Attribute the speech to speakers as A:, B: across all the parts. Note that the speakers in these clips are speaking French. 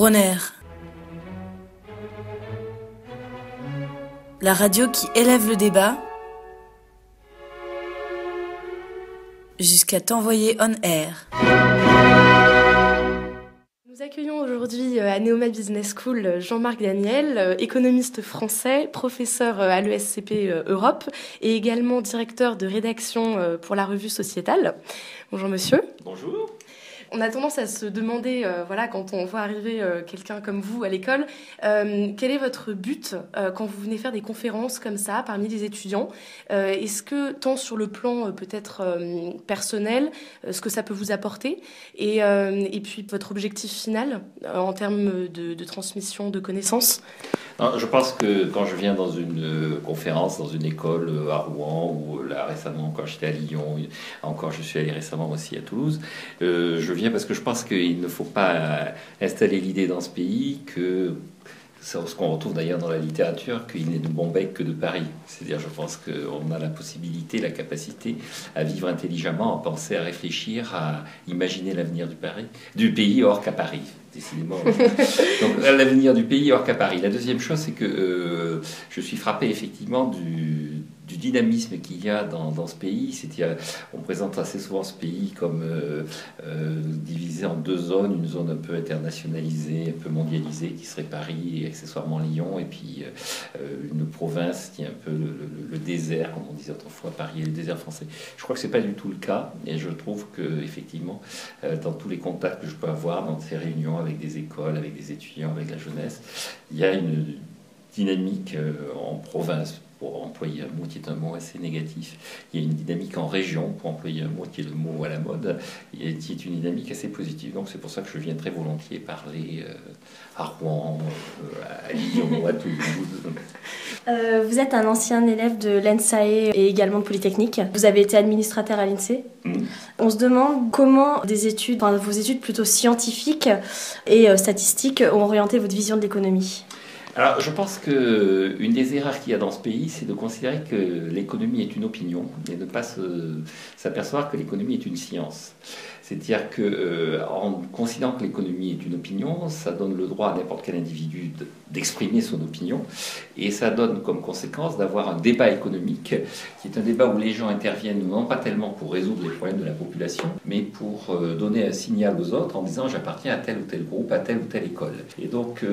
A: Bronner. La radio qui élève le débat jusqu'à t'envoyer on air.
B: Nous accueillons aujourd'hui à Neoma Business School Jean-Marc Daniel, économiste français, professeur à l'ESCP Europe et également directeur de rédaction pour la revue Sociétale. Bonjour monsieur.
C: Bonjour.
B: On a tendance à se demander, quand on voit arriver quelqu'un comme vous à l'école, quel est votre but quand vous venez faire des conférences comme ça parmi les étudiants ? Est-ce que, tant sur le plan peut-être personnel, ce que ça peut vous apporter, et puis votre objectif final en termes de transmission de connaissances ?
C: Non, je pense que quand je viens dans une conférence, dans une école à Rouen, ou là récemment quand j'étais à Lyon, encore je suis allé récemment aussi à Toulouse, je viens parce que je pense qu'il ne faut pas installer l'idée dans ce pays que, c'est ce qu'on retrouve d'ailleurs dans la littérature, qu'il n'est de Bombec que de Paris. C'est-à-dire, je pense qu'on a la possibilité, la capacité à vivre intelligemment, à penser, à réfléchir, à imaginer l'avenir du pays hors qu'à Paris. Décidément. Donc, l'avenir du pays hors qu'à Paris. La deuxième chose, c'est que je suis frappé effectivement du dynamisme qu'il y a dans ce pays. On présente assez souvent ce pays comme divisé en deux zones, une zone un peu internationalisée, un peu mondialisée, qui serait Paris et accessoirement Lyon, et puis une province qui est un peu le désert, comme on disait autrefois, Paris et le désert français. Je crois que c'est pas du tout le cas, et je trouve que effectivement, dans tous les contacts que je peux avoir, dans ces réunions avec des écoles, avec des étudiants, avec la jeunesse, il y a une dynamique en province, pour employer un mot qui est un mot assez négatif. Il y a une dynamique en région, pour employer un mot qui est le mot à la mode, qui est une dynamique assez positive. Donc c'est pour ça que je viens très volontiers parler à Rouen, à Lyon, à Toulouse.
D: Vous êtes un ancien élève de l'ENSAE et également de Polytechnique. Vous avez été administrateur à l'INSEE. On se demande comment vos études plutôt scientifiques et statistiques ont orienté votre vision de l'économie.
C: Alors, je pense qu'une des erreurs qu'il y a dans ce pays, c'est de considérer que l'économie est une opinion et de ne pas s'apercevoir que l'économie est une science. C'est-à-dire qu'en considérant que l'économie est une opinion, ça donne le droit à n'importe quel individu d'exprimer son opinion, et ça donne comme conséquence d'avoir un débat économique, qui est un débat où les gens interviennent non pas tellement pour résoudre les problèmes de la population, mais pour donner un signal aux autres en disant j'appartiens à tel ou tel groupe, à telle ou telle école. Et donc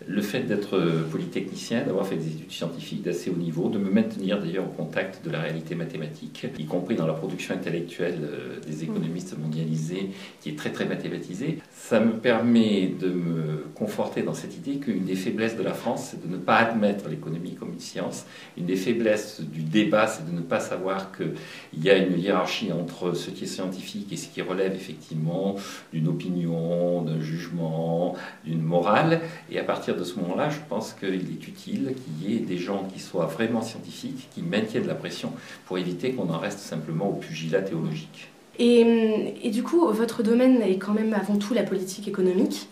C: le fait d'être polytechnicien, d'avoir fait des études scientifiques d'assez haut niveau, de me maintenir d'ailleurs au contact de la réalité mathématique, y compris dans la production intellectuelle des économistes mondialisés, qui est très très mathématisée, ça me permet de me conforter dans cette idée qu'une des faiblesses de la France, c'est de ne pas admettre l'économie comme une science. Une des faiblesses du débat, c'est de ne pas savoir qu'il y a une hiérarchie entre ce qui est scientifique et ce qui relève effectivement d'une opinion, d'un jugement, d'une morale. Et à partir de ce moment-là, je pense qu'il est utile qu'il y ait des gens qui soient vraiment scientifiques, qui maintiennent la pression pour éviter qu'on en reste simplement au pugilat théologique.
B: Et du coup, votre domaine est quand même avant tout la politique économique,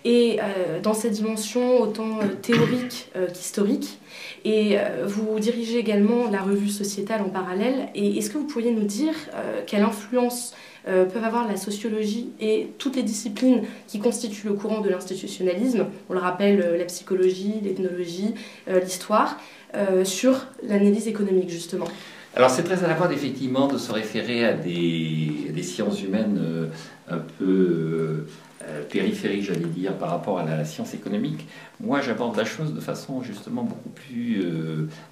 B: et dans cette dimension autant théorique qu'historique, et vous dirigez également la revue Sociétale en parallèle, et est-ce que vous pourriez nous dire quelle influence peuvent avoir la sociologie et toutes les disciplines qui constituent le courant de l'institutionnalisme, on le rappelle, la psychologie, l'ethnologie, l'histoire, sur l'analyse économique justement ?
C: Alors c'est très à la mode effectivement de se référer à des sciences humaines un peu périphériques, j'allais dire, par rapport à la science économique. Moi j'aborde la chose de façon justement beaucoup plus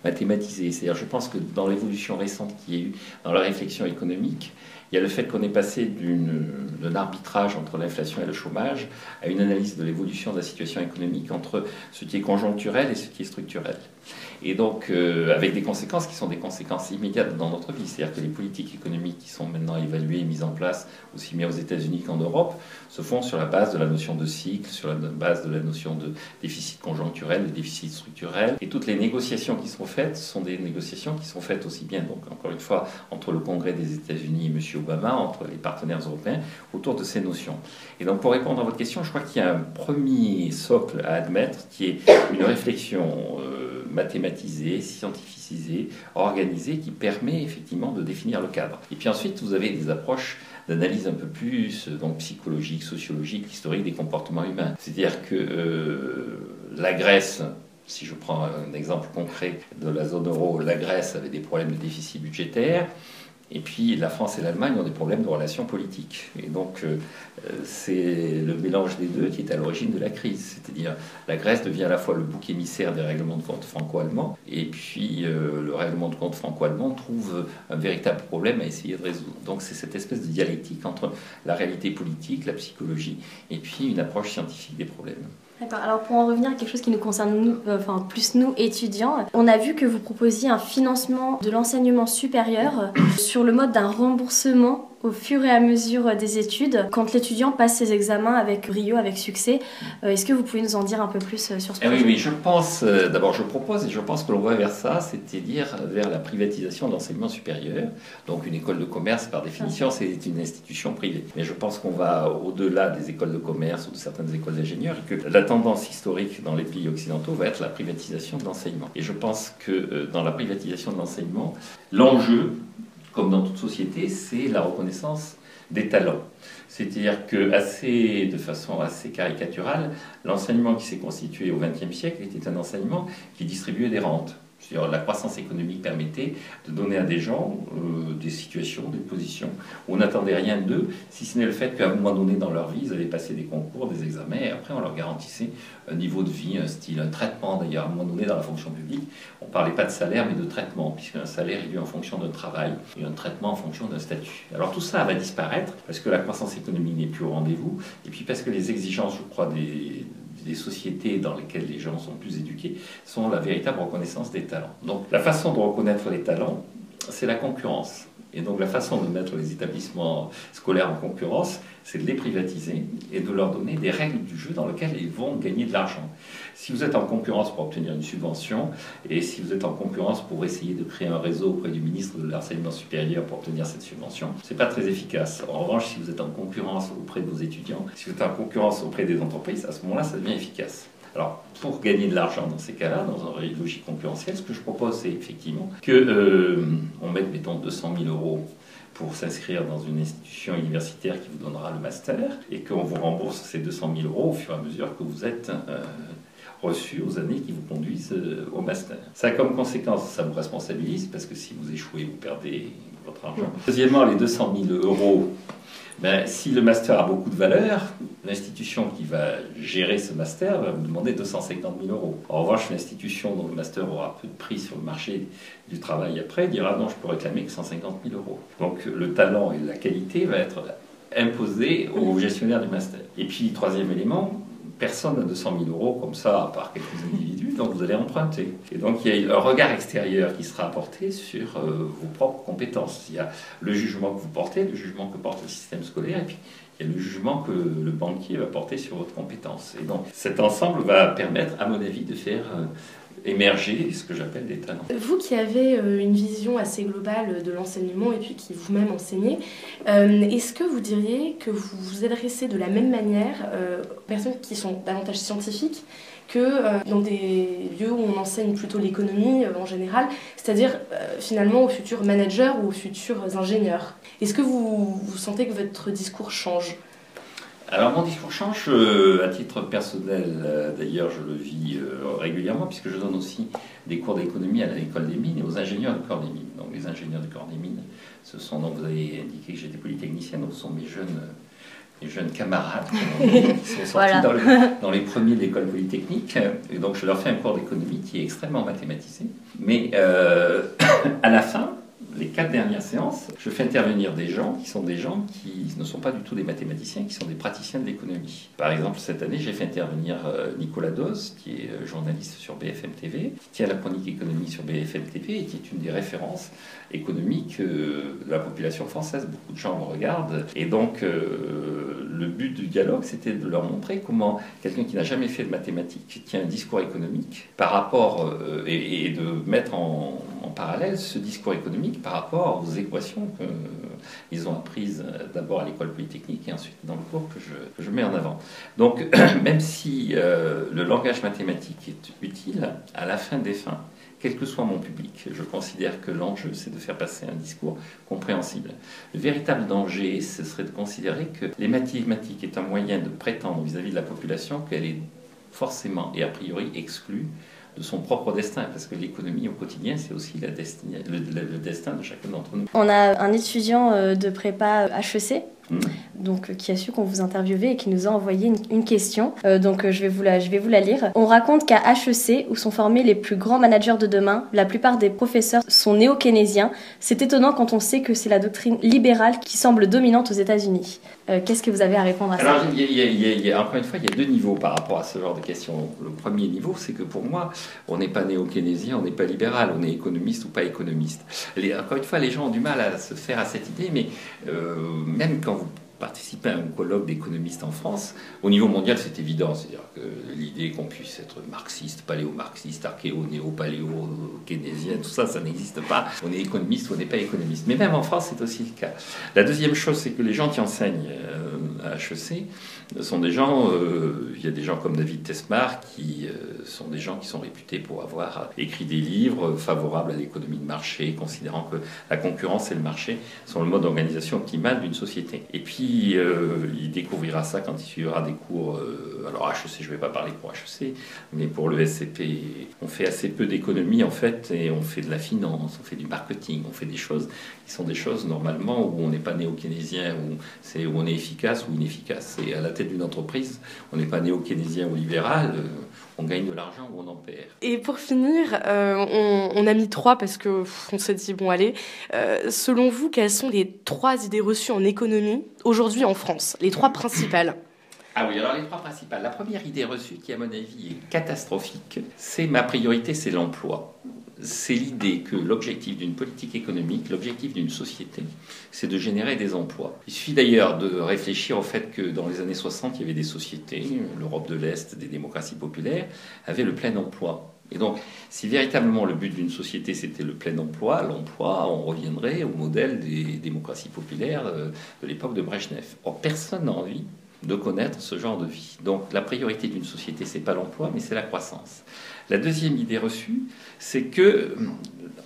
C: mathématisée. C'est-à-dire je pense que dans l'évolution récente qu'il y a eu dans la réflexion économique, il y a le fait qu'on est passé d'un arbitrage entre l'inflation et le chômage à une analyse de l'évolution de la situation économique entre ce qui est conjoncturel et ce qui est structurel. Et donc, avec des conséquences qui sont des conséquences immédiates dans notre vie. C'est-à-dire que les politiques économiques qui sont maintenant évaluées et mises en place, aussi bien aux États-Unis qu'en Europe, se font sur la base de la notion de cycle, sur la base de la notion de déficit conjoncturel, de déficit structurel. Et toutes les négociations qui sont faites sont des négociations qui sont faites aussi bien, donc encore une fois, entre le Congrès des États-Unis et M. Obama, entre les partenaires européens, autour de ces notions. Et donc, pour répondre à votre question, je crois qu'il y a un premier socle à admettre, qui est une réflexion mathématisée, scientificisée, organisée, qui permet effectivement de définir le cadre. Et puis ensuite, vous avez des approches d'analyse un peu plus donc psychologique, sociologique, historique des comportements humains. C'est-à-dire que la Grèce, si je prends un exemple concret de la zone euro, la Grèce avait des problèmes de déficit budgétaire. Et puis la France et l'Allemagne ont des problèmes de relations politiques. Et donc c'est le mélange des deux qui est à l'origine de la crise. C'est-à-dire la Grèce devient à la fois le bouc émissaire des règlements de compte franco-allemands, et puis le règlement de compte franco-allemand trouve un véritable problème à essayer de résoudre. Donc c'est cette espèce de dialectique entre la réalité politique, la psychologie, et puis une approche scientifique des problèmes.
D: D'accord. Alors pour en revenir à quelque chose qui nous concerne, nous, plus nous étudiants, on a vu que vous proposiez un financement de l'enseignement supérieur sur le mode d'un remboursement au fur et à mesure des études, quand l'étudiant passe ses examens avec brio, avec succès. Est-ce que vous pouvez nous en dire un peu plus sur ce projet ?
C: Oui, je pense, d'abord je propose, et je pense que l'on va vers ça, c'est-à-dire vers la privatisation de l'enseignement supérieur. Donc une école de commerce, par définition, c'est une institution privée. Mais je pense qu'on va au-delà des écoles de commerce ou de certaines écoles d'ingénieurs, et que la tendance historique dans les pays occidentaux va être la privatisation de l'enseignement. Et je pense que dans la privatisation de l'enseignement, l'enjeu, comme dans toute société, c'est la reconnaissance des talents. C'est-à-dire que, de façon assez caricaturale, l'enseignement qui s'est constitué au XXe siècle était un enseignement qui distribuait des rentes. C'est-à-dire la croissance économique permettait de donner à des gens des situations, des positions où on n'attendait rien d'eux, si ce n'est le fait qu'à un moment donné dans leur vie, ils avaient passé des concours, des examens, et après on leur garantissait un niveau de vie, un style, un traitement. D'ailleurs, à un moment donné dans la fonction publique, on ne parlait pas de salaire mais de traitement, puisqu'un salaire est dû en fonction d'un travail et un traitement en fonction d'un statut. Alors tout ça va disparaître parce que la croissance économique n'est plus au rendez-vous, et puis parce que les exigences, je crois, des sociétés dans lesquelles les gens sont plus éduqués sont la véritable reconnaissance des talents. Donc la façon de reconnaître les talents, c'est la concurrence. Et donc la façon de mettre les établissements scolaires en concurrence, c'est de les privatiser et de leur donner des règles du jeu dans lesquelles ils vont gagner de l'argent. Si vous êtes en concurrence pour obtenir une subvention, et si vous êtes en concurrence pour essayer de créer un réseau auprès du ministre de l'Enseignement supérieur pour obtenir cette subvention, c'est pas très efficace. En revanche, si vous êtes en concurrence auprès de vos étudiants, si vous êtes en concurrence auprès des entreprises, à ce moment-là, ça devient efficace. Alors, pour gagner de l'argent dans ces cas-là, dans une logique concurrentielle, ce que je propose, c'est effectivement qu'on mette, mettons, 200 000 euros pour s'inscrire dans une institution universitaire qui vous donnera le master, et qu'on vous rembourse ces 200 000 euros au fur et à mesure que vous êtes reçu aux années qui vous conduisent au master. Ça a comme conséquence, ça vous responsabilise, parce que si vous échouez, vous perdez votre argent. Deuxièmement, les 200 000 euros, si le master a beaucoup de valeur, l'institution qui va gérer ce master va vous demander 250 000 euros. En revanche, l'institution dont le master aura peu de prix sur le marché du travail après dira non, je peux réclamer que 150 000 euros. Donc le talent et la qualité va être imposé aux gestionnaires du master. Et puis, troisième élément, personne n'a 200 000 euros comme ça, à part quelques individus, donc vous allez emprunter. Et donc il y a un regard extérieur qui sera apporté sur vos propres compétences. Il y a le jugement que vous portez, le jugement que porte le système scolaire, et puis il y a le jugement que le banquier va porter sur votre compétence. Et donc cet ensemble va permettre, à mon avis, de faire émerger ce que j'appelle des talents.
B: Vous qui avez une vision assez globale de l'enseignement et puis qui vous-même enseignez, est-ce que vous diriez que vous vous adressez de la même manière aux personnes qui sont davantage scientifiques que dans des lieux où on enseigne plutôt l'économie en général, c'est-à-dire finalement aux futurs managers ou aux futurs ingénieurs? Est-ce que vous sentez que votre discours change?
C: Alors mon discours change à titre personnel, d'ailleurs je le vis régulièrement puisque je donne aussi des cours d'économie à l'école des mines et aux ingénieurs du corps des mines. Donc les ingénieurs du corps des mines, ce sont, donc vous avez indiqué que j'étais polytechnicien, donc ce sont mes jeunes camarades qui sont sortis dans les premiers de l'école polytechnique. Et donc je leur fais un cours d'économie qui est extrêmement mathématisé. Mais à la fin, les 4 dernières séances, je fais intervenir des gens qui ne sont pas du tout des mathématiciens, qui sont des praticiens de l'économie. Par exemple, cette année, j'ai fait intervenir Nicolas Dose, qui est journaliste sur BFM TV, qui tient la chronique économie sur BFM TV et qui est une des références économiques de la population française. Beaucoup de gens le regardent. Et donc, le but du dialogue, c'était de leur montrer comment quelqu'un qui n'a jamais fait de mathématiques tient un discours économique par rapport, et de mettre en parallèle ce discours économique par rapport aux équations qu'ils ont apprises d'abord à l'école polytechnique et ensuite dans le cours que je mets en avant. Donc, même si le langage mathématique est utile, à la fin des fins, quel que soit mon public. Je considère que l'enjeu, c'est de faire passer un discours compréhensible. Le véritable danger, ce serait de considérer que les mathématiques est un moyen de prétendre vis-à-vis de la population qu'elle est forcément et a priori exclue de son propre destin, parce que l'économie au quotidien, c'est aussi la destinée, le destin de chacun d'entre nous.
D: On a un étudiant de prépa HEC, donc, qui a su qu'on vous interviewait et qui nous a envoyé une question. Donc je vais vous la lire. On raconte qu'à HEC, où sont formés les plus grands managers de demain, la plupart des professeurs sont néo-keynésiens. C'est étonnant quand on sait que c'est la doctrine libérale qui semble dominante aux États-Unis. Qu'est-ce que vous avez à répondre à ça?
C: Alors, encore une fois, il y a deux niveaux par rapport à ce genre de questions. Le premier niveau, c'est que pour moi, on n'est pas néo-keynésien, on n'est pas libéral, on est économiste ou pas économiste. Encore une fois, les gens ont du mal à se faire à cette idée, mais même quand vous participez à un colloque d'économistes en France, au niveau mondial, c'est évident. C'est-à-dire que l'idée qu'on puisse être marxiste, paléo-marxiste, archéo, néo-paléo, keynésien, tout ça, ça n'existe pas. On est économiste ou on n'est pas économiste. Mais même en France, c'est aussi le cas. La deuxième chose, c'est que les gens qui enseignent à HEC sont des gens, il y a des gens comme David Tesmar qui sont des gens qui sont réputés pour avoir écrit des livres favorables à l'économie de marché, considérant que la concurrence et le marché sont le mode d'organisation optimal d'une société. Et puis, il découvrira ça quand il suivra des cours. Alors HEC, je ne vais pas parler pour HEC, mais pour le SCP, on fait assez peu d'économie en fait, et on fait de la finance, on fait du marketing, on fait des choses qui sont des choses normalement où on n'est pas néo-keynésien, où on est efficace ou inefficace. Et à la tête d'une entreprise, on n'est pas néo-keynésien ou libéral, on gagne de l'argent ou on en perd.
B: Et pour finir, on a mis 3 parce qu'on s'est dit, bon allez, selon vous, quelles sont les 3 idées reçues en économie aujourd'hui en France? Les 3 principales.
C: Ah oui, alors les 3 principales. La première idée reçue qui, à mon avis, est catastrophique, c'est ma priorité, c'est l'emploi. C'est l'idée que l'objectif d'une politique économique, l'objectif d'une société, c'est de générer des emplois. Il suffit d'ailleurs de réfléchir au fait que dans les années 60, il y avait des sociétés, l'Europe de l'Est, des démocraties populaires, avaient le plein emploi. Et donc, si véritablement le but d'une société, c'était le plein emploi, l'emploi, on reviendrait au modèle des démocraties populaires de l'époque de Brejnev. Or, personne n'a envie de connaître ce genre de vie. Donc la priorité d'une société, c'est pas l'emploi, mais c'est la croissance. La deuxième idée reçue, c'est que,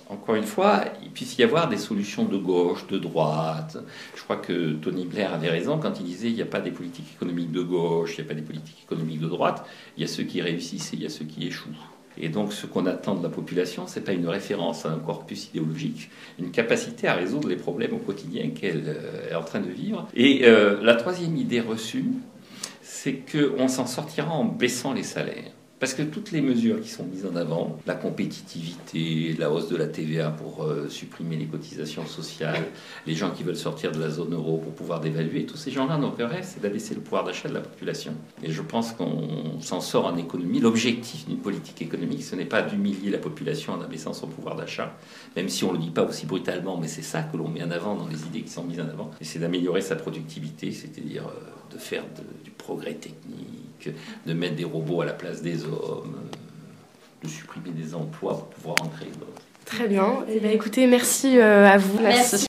C: encore une fois, il puisse y avoir des solutions de gauche, de droite. Je crois que Tony Blair avait raison quand il disait il n'y a pas des politiques économiques de gauche, il n'y a pas des politiques économiques de droite, il y a ceux qui réussissent et il y a ceux qui échouent. Et donc, ce qu'on attend de la population, ce n'est pas une référence à un corpus idéologique, une capacité à résoudre les problèmes au quotidien qu'elle est en train de vivre. Et la troisième idée reçue, c'est qu'on s'en sortira en baissant les salaires. Parce que toutes les mesures qui sont mises en avant, la compétitivité, la hausse de la TVA pour supprimer les cotisations sociales, les gens qui veulent sortir de la zone euro pour pouvoir dévaluer, tous ces gens-là, notre rêve, c'est d'abaisser le pouvoir d'achat de la population. Et je pense qu'on s'en sort en économie. L'objectif d'une politique économique, ce n'est pas d'humilier la population en abaissant son pouvoir d'achat, même si on ne le dit pas aussi brutalement, mais c'est ça que l'on met en avant dans les idées qui sont mises en avant. Et c'est d'améliorer sa productivité, c'est-à-dire de faire du progrès technique, de mettre des robots à la place des hommes, de supprimer des emplois pour pouvoir en créer d'autres.
B: Très bien. Eh bien, écoutez, merci à vous.
D: Merci.